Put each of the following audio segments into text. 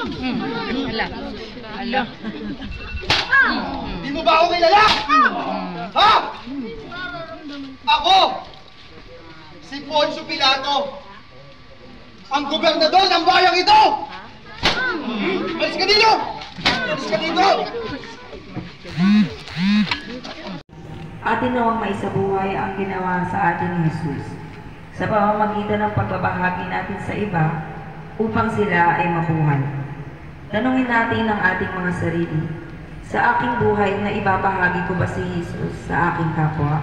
Ala. Ala. Di mo ba ako kilala? Ha? Ako! Si Poncio Pilato! Ang gobernador ng bayang ito! Alis ka dito! Alis ka dito! Atin nawang maisabuhay ang ginawa sa atin ni Jesus sa pamamagitan ng pagbabahagi natin sa iba upang sila ay mabuhay. Tanungin natin ang ating mga sarili, sa aking buhay na ibabahagi ko ba si Jesus sa aking kapwa?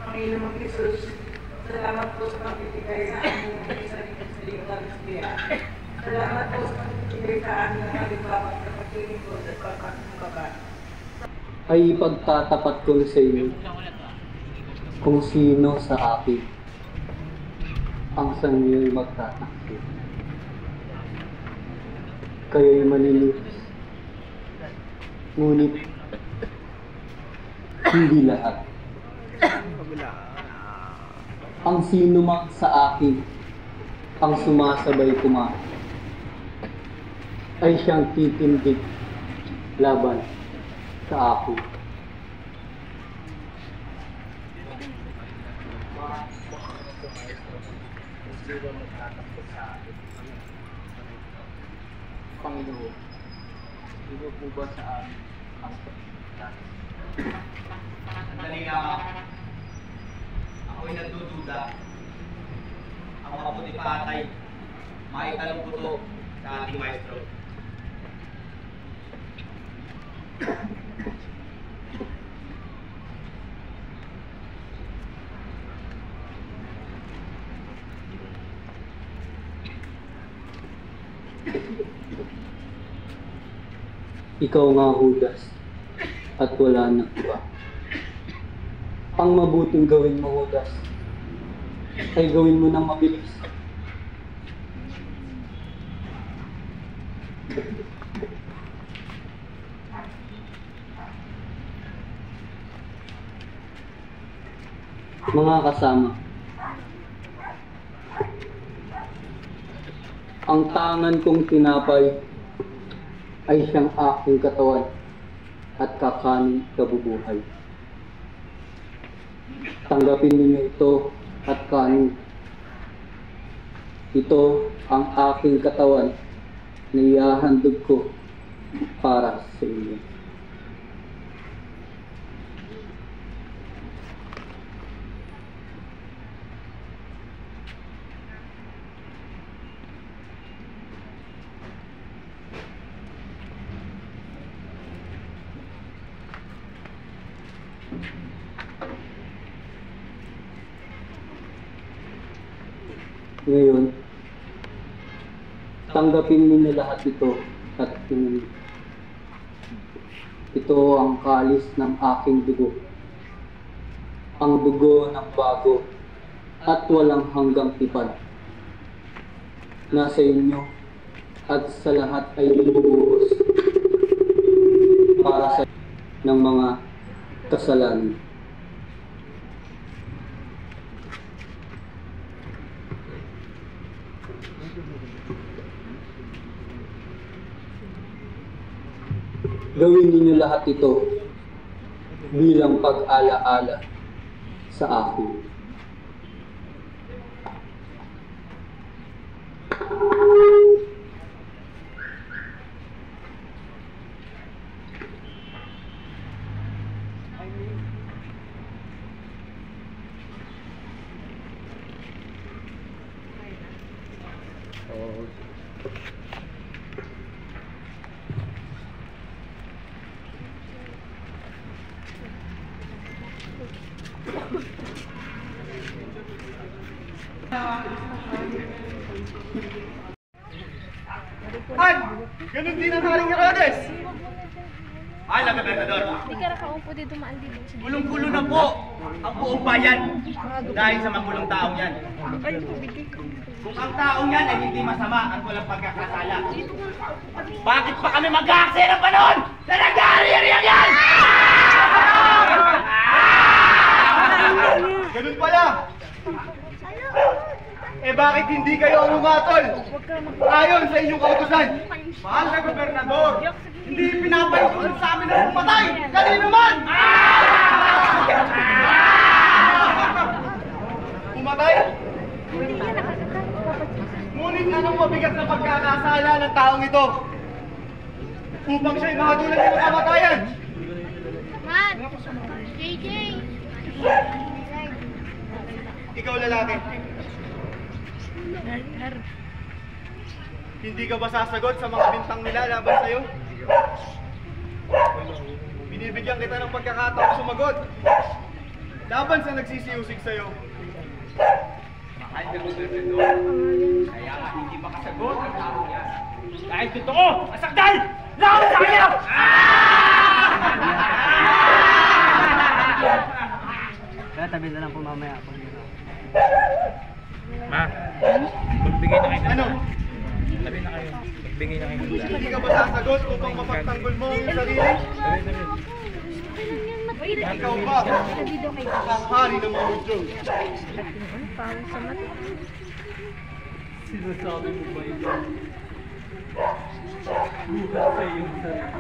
Panginoong Jesus, salamat po sa pagtitibay sa aming sarili sa Eucharistia. Salamat po sa pagtitibay sa aming halimbawa sa pagtitibay at pagkakababa. Ay ipagtatapat ko sa iyo kung sino sa akin ang sanyo'y magtatakip. Kaya'y malilinis, ngunit hindi lahat. Ang sino man sa akin ang sumasabay kumain ay siyang titindig laban sa akin. Panginoon, sino po ba sa amin ang pagkakas? Sandali lamang. Ako'y nagdududa. Ang mabuti patay, maitanong ko to sa ating maestro. Ikaw nga, Judas, at wala na iba. Ang mabuting gawin mo, Judas, ay gawin mo ng mabilis. Mga kasama, ang tangan kong tinapay ay siyang aking katawan at kakaning kabubuhay. Tanggapin ninyo ito at kanin. Ito ang aking katawan na ihahandog ko para sa inyo. Ngayon, tanggapin ninyo lahat ito at inumin. Ito ang kalis ng aking dugo. Ang dugo ng bago at walang hanggang tipan. Nasa inyo at sa lahat ay ibubuhos para sa ng mga kasalanan. Gawin ninyo lahat ito bilang pag-ala-ala sa akin. Han! Ganun din ang Haring Herodes! Hala, Gobernador. Hindi ka nakaupo dito maaldilin. Gulong-gulo na po ang buong bayan dahil sa magulong taong yan. Ay, bigay ko. Kung ang taong yan ay hindi masama at walang pagkakasala, bakit pa kami mag-aaksaya ng panahon na nag-aarir-ir yan? Ganun pala. Eh bakit hindi kayo ang umatol? Ayon sa inyong kautusan. Mahal na Gobernador, hindi pinapayuan sa amin na pumatay. Kanino man! Pumatay? Ngunit anong mabigat na pagkakasala ng taong ito? Upang siya'y mahatulan ng kamatayan. Man! JJ! Ikaw lalaki. Hindi ka ba sasagot sa mga bintang nila laban sa'yo? Binibigyan kita ng pagkakataong sumagot. Laban sa nagsisiusig sa'yo. Mahal na Gobernador, kaya nga hindi makasagot ang taong yan. Dahil totoo, masakdal! Laban sa kanya! Kaya tabi na lang po mamaya. Ma, magbigay na kayo. Ano? Tabi na kayo. Magbigay na kayo. Hindi ka ba sasagot upang mapagtanggol mo ang sarili? Ikaw ba? Ang hari ng mga Hudyo. Pawang sa mata. Sinasabi mo ba ito? Bukas sa iyong sarili.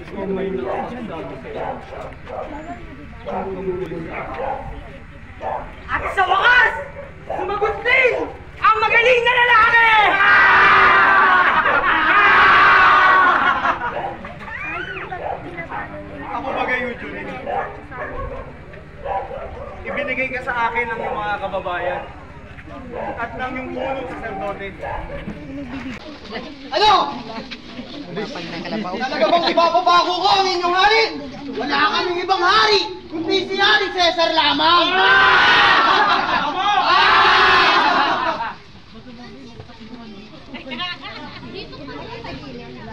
Kung may nakasabi sa'yo. At sa wakas, sumagot din ang magaling na lalaki! Ako bagay Hudyo rin. Ibinigay ka sa akin ng iyong mga kababayan at ng iyong punong saserdote. Ano? Talaga bang ipapapako ko ang inyong hari? Wala kaming ibang hari, kundi si Hari Cesar lamang!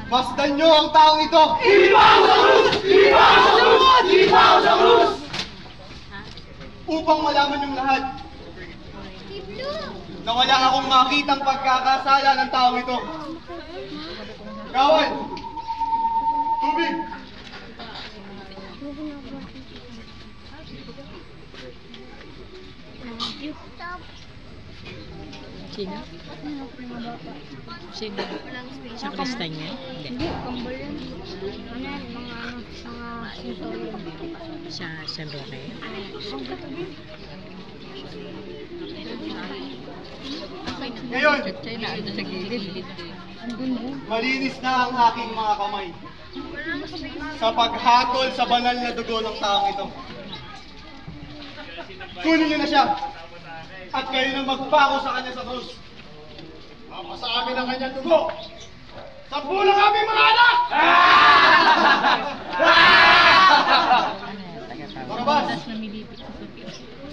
Masdan nyo ang taong ito! Ibaw sa krus! Ibaw sa krus! Ibaw sa krus! Upang malaman yung lahat na wala akong makitang pagkakasala ng taong ito. Kawal! Tubig! Sino? Sino? Sa Kristan niya? Hindi. Kambal yan. Ano yan? Mga sintorian. Sa San Roque? Ngayon, Sa'yo na ano sa gilid. malinis na ang aking mga kamay sa paghatol sa banal na dugo ng taong ito. Kunin niyo na siya at kayo na magpako sa kanya sa krus. Mapa sa amin ang kanyang dugo. Sampu lang aming mga anak! Barabas,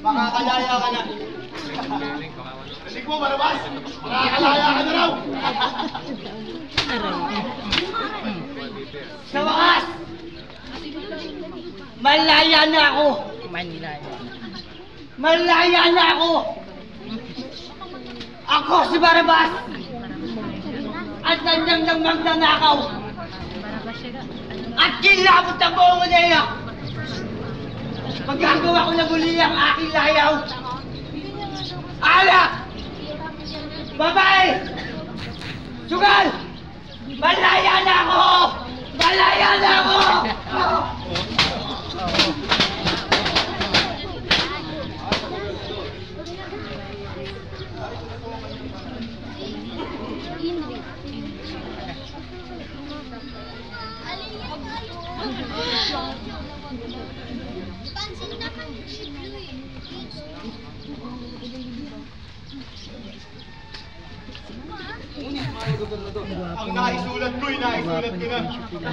makakalaya ka na. Rinig mo, Barabas, makakalaya ka na raw. Sa wakas, malaya na ako. Manila. Malaya na ako. Ako si Barabas. At nandiyan ng magnanakaw. At kilabot ang buong Udea. Magagawa ko na muli ang aking layaw. Alak! Babae! Sugal! Malaya na ako! Malaya na ako! Ang naisulat ko'y naisulat ko na.